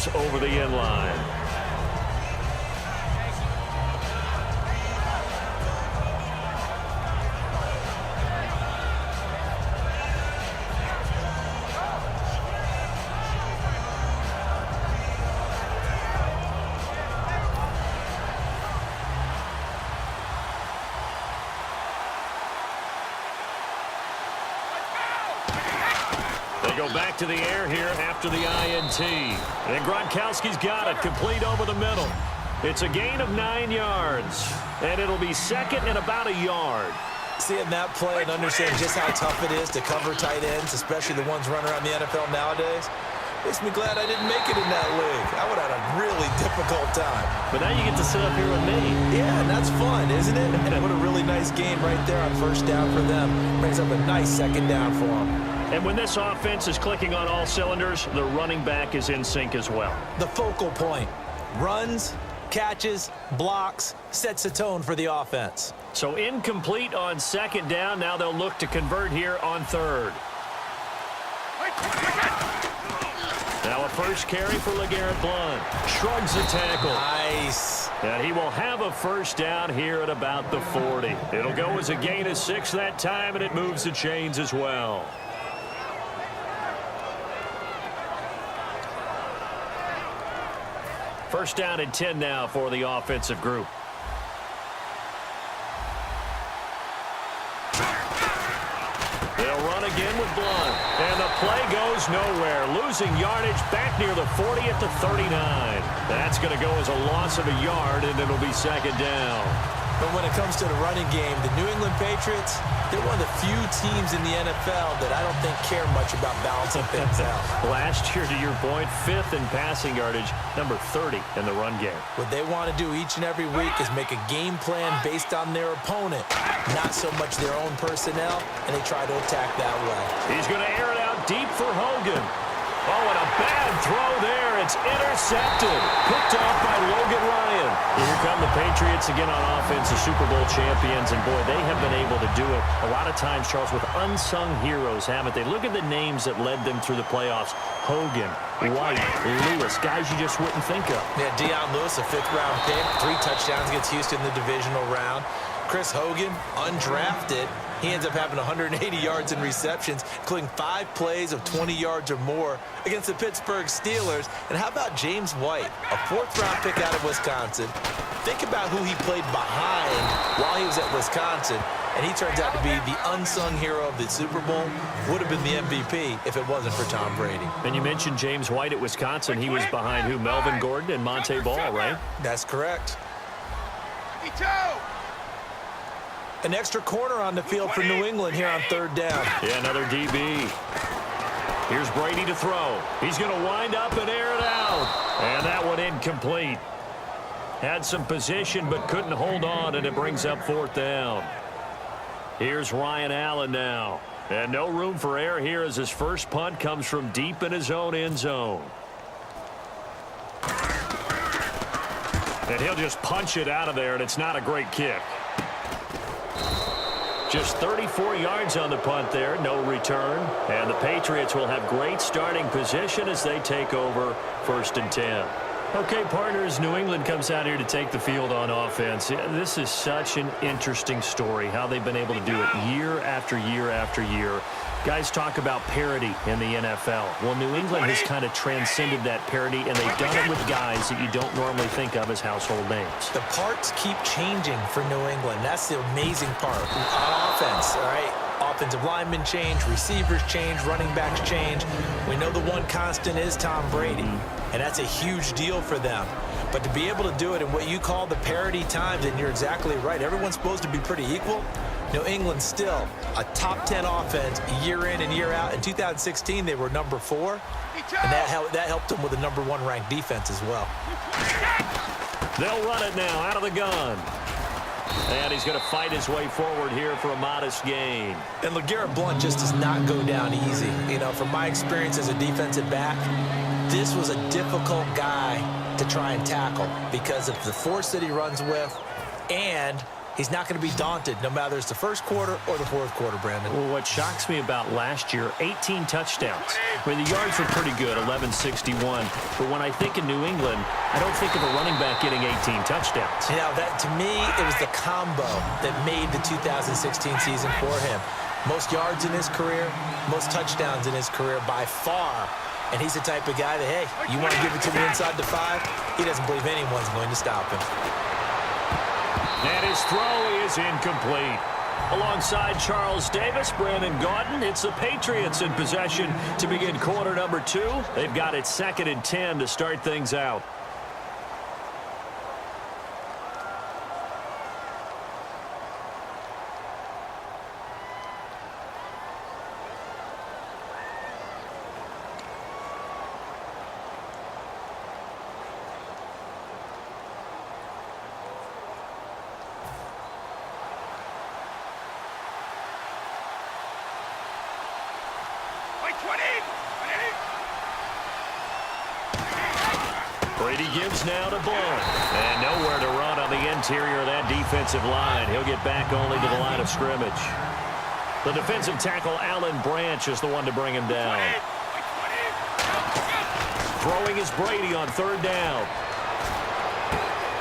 goes over the end line. They go back to the air here after the INT. And Gronkowski's got it, complete over the middle. It's a gain of 9 yards, and it'll be second and about a yard. Seeing that play and understanding just how tough it is to cover tight ends, especially the ones running around the NFL nowadays, makes me glad I didn't make it in that league. I would have had a really difficult time. But now you get to sit up here with me. Yeah, and that's fun, isn't it? And what a really nice game right there on first down for them. Brings up a nice second down for them. And when this offense is clicking on all cylinders, the running back is in sync as well. The focal point. Runs, catches, blocks, sets the tone for the offense. So incomplete on second down. Now they'll look to convert here on third. Now a first carry for LeGarrette Blount. Shrugs the tackle. Nice. And he will have a first down here at about the 40. It'll go as a gain of 6 that time, and it moves the chains as well. First down and 10 now for the offensive group. They'll run again with Blount. And the play goes nowhere. Losing yardage back near the 40 at the 39. That's going to go as a loss of a yard, and it'll be second down. But when it comes to the running game, the New England Patriots, they're one of the few teams in the NFL that I don't think care much about balancing things out. Last year, to your point, 5th in passing yardage, number 30 in the run game. What they want to do each and every week is make a game plan based on their opponent, not so much their own personnel, and they try to attack that way. He's going to air it out deep for Hogan. Oh, and a bad throw there. It's intercepted. Picked off by Logan Ryan. Here come the Patriots again on offense, the Super Bowl champions. And, boy, they have been able to do it a lot of times, Charles, with unsung heroes, haven't they? Look at the names that led them through the playoffs. Hogan, White, Lewis, guys you just wouldn't think of. Yeah, Deion Lewis, a 5th-round pick, 3 touchdowns against Houston in the divisional round. Chris Hogan, undrafted. He ends up having 180 yards in receptions, including 5 plays of 20 yards or more against the Pittsburgh Steelers. And how about James White, a 4th-round pick out of Wisconsin? Think about who he played behind while he was at Wisconsin, and he turns out to be the unsung hero of the Super Bowl. Would have been the MVP if it wasn't for Tom Brady. And you mentioned James White at Wisconsin. He was behind who? Melvin Gordon and Monte Ball, right? That's correct. An extra corner on the field for New England here on 3rd down. Yeah, another DB. Here's Brady to throw. He's going to wind up and air it out. And that one incomplete. Had some position but couldn't hold on, and it brings up 4th down. Here's Ryan Allen now. And no room for error here as his first punt comes from deep in his own end zone. And he'll just punch it out of there, and it's not a great kick. Just 34 yards on the punt there, no return. And the Patriots will have great starting position as they take over 1st and 10. Okay, partners, New England comes out here to take the field on offense. This is such an interesting story, how they've been able to do it year after year after year. Guys talk about parity in the NFL. Well, New England has kind of transcended that parity, and they've done it with guys that you don't normally think of as household names. The parts keep changing for New England. That's the amazing part. On offense, all right? Offensive linemen change, receivers change, running backs change. We know the one constant is Tom Brady, and that's a huge deal for them. But to be able to do it in what you call the parity times, and you're exactly right, everyone's supposed to be pretty equal. New England still a top 10 offense year in and year out. In 2016, they were number 4, and that helped them with a number 1 ranked defense as well. They'll run it now out of the gun. And he's going to fight his way forward here for a modest gain. And LeGarrette Blount just does not go down easy. You know, from my experience as a defensive back, this was a difficult guy to try and tackle because of the force that he runs with and he's not going to be daunted no matter it's the first quarter or the fourth quarter, Brandon. Well, what shocks me about last year, 18 touchdowns. I mean, the yards were pretty good, 1161. But when I think of New England, I don't think of a running back getting 18 touchdowns. You know, that to me, it was the combo that made the 2016 season for him. Most yards in his career, most touchdowns in his career by far. And he's the type of guy that, hey, you want to give it to me inside the 5? He doesn't believe anyone's going to stop him. And his throw is incomplete. Alongside Charles Davis, Brandon Gaudin, it's the Patriots in possession to begin quarter number 2. They've got it 2nd and 10 to start things out. Brady gives now to Blount. And nowhere to run on the interior of that defensive line. He'll get back only to the line of scrimmage. The defensive tackle, Alan Branch, is the one to bring him down. Throwing is Brady on 3rd down.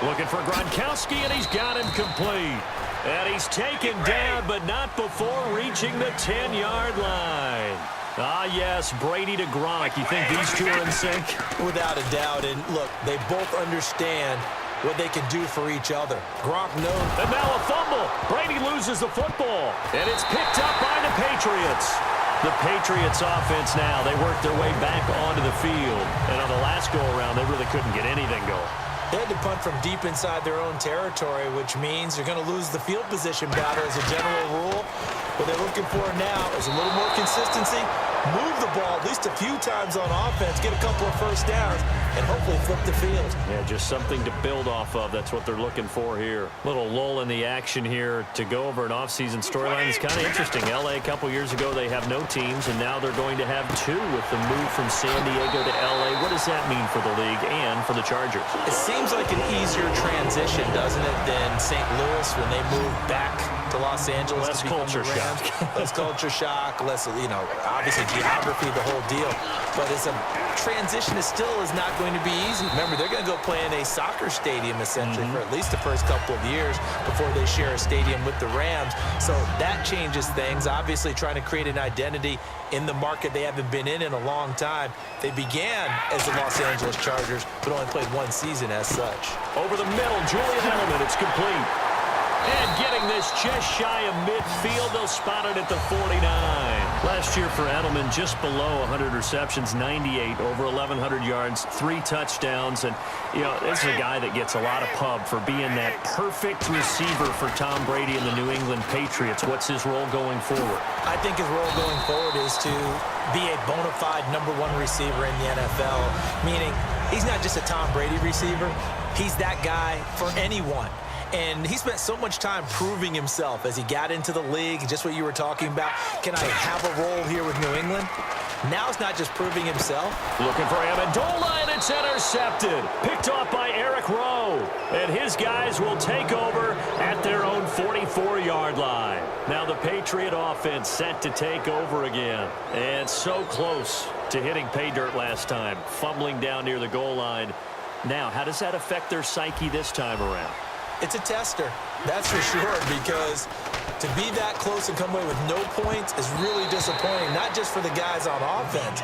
Looking for Gronkowski, and he's got him complete. And he's taken down, but not before reaching the 10-yard line. Ah, yes, Brady to Gronk. You think these two are in sync? Without a doubt. And look, they both understand what they can do for each other. Gronk knows. And now a fumble. Brady loses the football. And it's picked up by the Patriots. The Patriots offense now, they work their way back onto the field. And on the last go-around, they really couldn't get anything going. They had to punt from deep inside their own territory, which means they're going to lose the field position battle as a general rule. What they're looking for now is a little more consistency, move the ball at least a few times on offense, get a couple of first downs, and hopefully flip the field. Yeah, just something to build off of. That's what they're looking for here. Little lull in the action here to go over an offseason storyline. It's kind of interesting. L.A. a couple years ago, they have no teams, and now they're going to have 2 with the move from San Diego to L.A. What does that mean for the league and for the Chargers? It seems like an easier transition, doesn't it, than St. Louis when they moved back to Los Angeles. Less culture shock. Less culture shock, less, obviously geography, the whole deal. But it's a transition that still is not going to be easy. Remember, they're going to go play in a soccer stadium, essentially, for at least the first couple of years before they share a stadium with the Rams. So that changes things. Obviously, trying to create an identity in the market they haven't been in a long time. They began as the Los Angeles Chargers, but only played 1 season as such. Over the middle, Julian Edelman, it's complete. And getting this just shy of midfield, they'll spot it at the 49. Last year for Edelman, just below 100 receptions, 98, over 1,100 yards, 3 touchdowns. And, this is a guy that gets a lot of pub for being that perfect receiver for Tom Brady and the New England Patriots. What's his role going forward? I think his role going forward is to be a bona fide #1 receiver in the NFL, meaning he's not just a Tom Brady receiver. He's that guy for anyone. And he spent so much time proving himself as he got into the league, just what you were talking about. Can I have a role here with New England? Now it's not just proving himself. Looking for Amendola, and it's intercepted. Picked off by Eric Rowe. And his guys will take over at their own 44-yard line. Now the Patriot offense set to take over again. And so close to hitting pay dirt last time. Fumbling down near the goal line. Now, how does that affect their psyche this time around? It's a tester, that's for sure, because to be that close and come away with no points is really disappointing, not just for the guys on offense,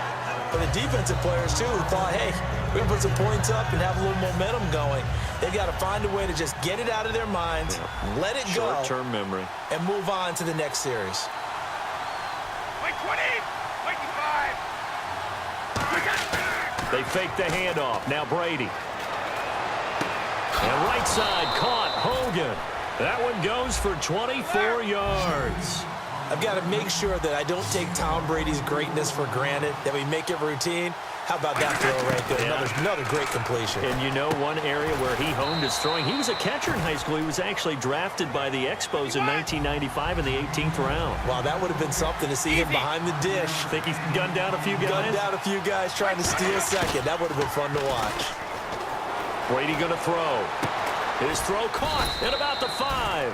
but the defensive players, too, who thought, hey, we're going to put some points up and have a little momentum going. They've got to find a way to just get it out of their minds, let it go, short-term memory, and move on to the next series. Wait 20, wait 5. They fake the handoff. Now Brady. And right side caught Hogan. That one goes for 24 yards. I've got to make sure that I don't take Tom Brady's greatness for granted, that we make it routine. How about that throw right there? Yeah. Another great completion. And one area where he honed his throwing, he was a catcher in high school. He was actually drafted by the Expos in 1995 in the 18th round. Wow, that would have been something to see him behind the dish. Think he's gunned down a few guys? Gunned down a few guys trying to steal second. That would have been fun to watch. Brady going to throw. His throw caught at about the 5.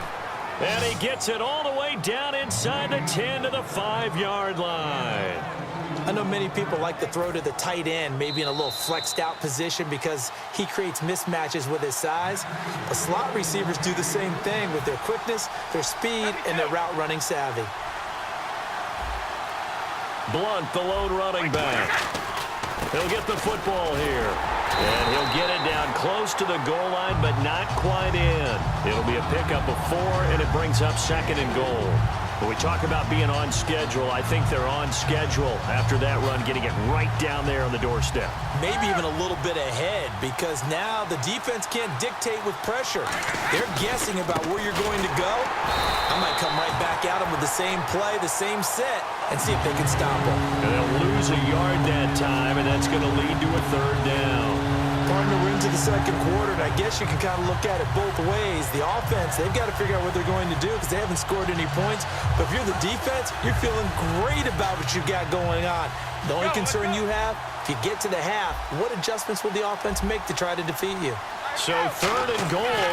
And he gets it all the way down inside the 10 to the 5-yard line. I know many people like to throw to the tight end, maybe in a little flexed out position because he creates mismatches with his size. But slot receivers do the same thing with their quickness, their speed, and their route running savvy. Blunt, the lone running back. He'll get the football here. And he'll get it down close to the goal line, but not quite in. It'll be a pickup of 4, and it brings up 2nd and goal. When we talk about being on schedule, I think they're on schedule after that run, getting it right down there on the doorstep. Maybe even a little bit ahead because now the defense can't dictate with pressure. They're guessing about where you're going to go. I might come right back at them with the same play, the same set, and see if they can stop them. And they'll lose a yard that time, and that's going to lead to a 3rd down. Partner, we're into the 2nd quarter, and I guess you can kind of look at it both ways. The offense, they've got to figure out what they're going to do because they haven't scored any points. But if you're the defense, you're feeling great about what you've got going on. The only concern you have, if you get to the half, what adjustments will the offense make to try to defeat you? So 3rd and goal,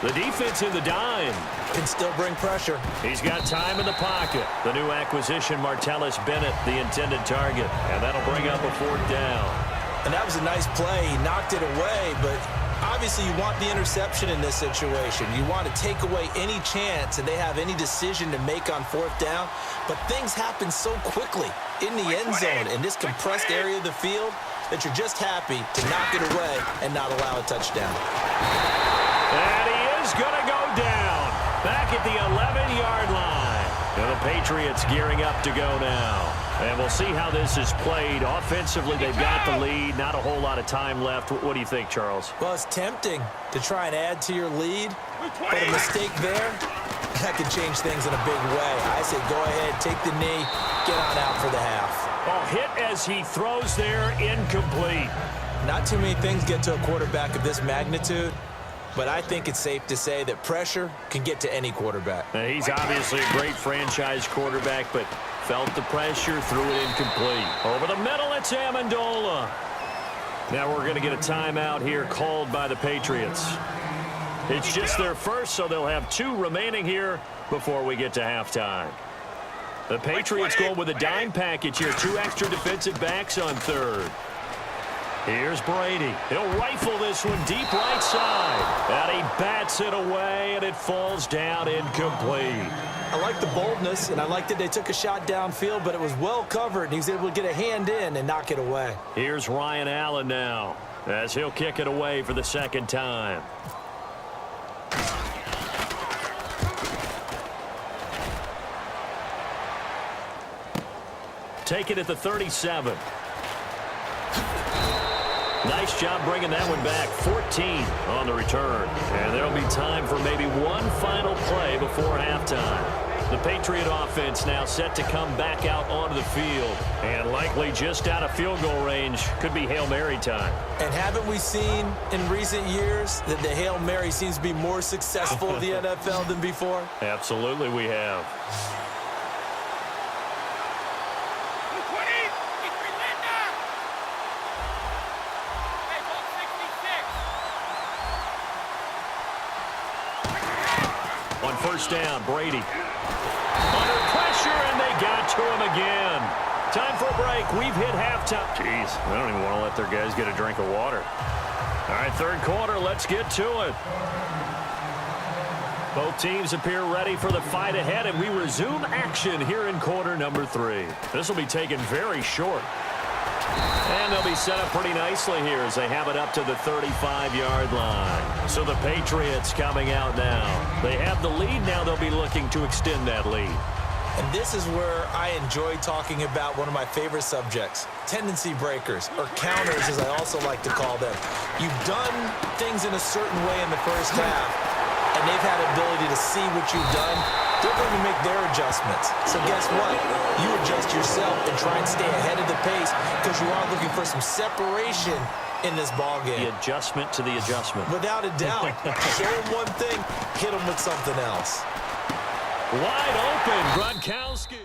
the defense in the dime. Can still bring pressure. He's got time in the pocket. The new acquisition, Martellus Bennett, the intended target. And that'll bring up a 4th down. And that was a nice play. He knocked it away, but obviously you want the interception in this situation. You want to take away any chance that they have any decision to make on 4th down. But things happen so quickly in the end zone in this compressed area of the field that you're just happy to knock it away and not allow a touchdown. And he is going to go down back at the 11-yard line. And the Patriots gearing up to go now. And we'll see how this is played. Offensively, they've got the lead. Not a whole lot of time left. What do you think, Charles? Well, it's tempting to try and add to your lead. But a mistake there, that could change things in a big way. I say go ahead, take the knee, get on out for the half. Oh, hit as he throws there, incomplete. Not too many things get to a quarterback of this magnitude. But I think it's safe to say that pressure can get to any quarterback. Now, he's obviously a great franchise quarterback, but felt the pressure, threw it incomplete. Over the middle, it's Amendola. Now we're going to get a timeout here called by the Patriots. It's just their first, so they'll have 2 remaining here before we get to halftime. The Patriots go with a dime package here. 2 extra defensive backs on 3rd. Here's Brady. He'll rifle this one deep right side. And he bats it away, and it falls down incomplete. I like the boldness, and I like that they took a shot downfield, but it was well covered, and he was able to get a hand in and knock it away. Here's Ryan Allen now, as he'll kick it away for the 2nd time. Take it at the 37. Nice job bringing that one back. 14 on the return. And there'll be time for maybe one final play before halftime. The Patriot offense now set to come back out onto the field. And likely just out of field goal range. Could be Hail Mary time. And haven't we seen in recent years that the Hail Mary seems to be more successful in the NFL than before? Absolutely we have. On 1st down, Brady. Under pressure, and they got to him again. Time for a break. We've hit halftime. Jeez, I don't even want to let their guys get a drink of water. All right, 3rd quarter, let's get to it. Both teams appear ready for the fight ahead, and we resume action here in quarter number 3. This will be taken very short. And they'll be set up pretty nicely here as they have it up to the 35-yard line. So the Patriots coming out now. They have the lead now. They'll be looking to extend that lead. And this is where I enjoy talking about one of my favorite subjects, tendency breakers, or counters as I also like to call them. You've done things in a certain way in the first half, and they've had the ability to see what you've done. They're going to make their adjustments. So guess what? You adjust yourself and try and stay ahead of the pace because you are looking for some separation in this ballgame. The adjustment to the adjustment. Without a doubt. Show them one thing, hit them with something else. Wide open, Gronkowski.